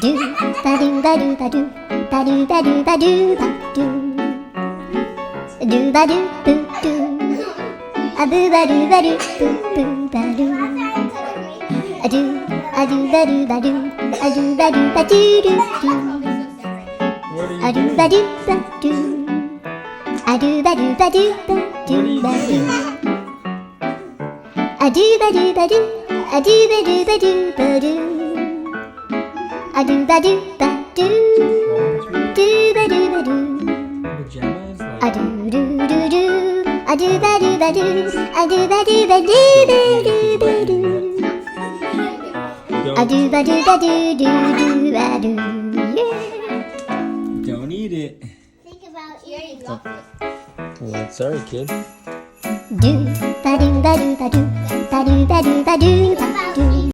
Do ba do ba do ba do ba do ba do ba do ba do. Do ba do boo do. A boo ba do ba do boo boo ba do. A do ba do ba do. A do ba do ba do do do. A do ba do ba do. A do ba do ba do ba do ba do. A do ba do ba do. A do ba do ba do ba do. A do ba do ba do. Do ba do ba do. A do do do do. A do ba do ba do. A do ba do ba do ba do ba do. A do ba do ba do do do ba do. Don't eat it. Think about eating it. Well, sorry, kid. Do ba do ba do ba do ba do ba do ba do ba do.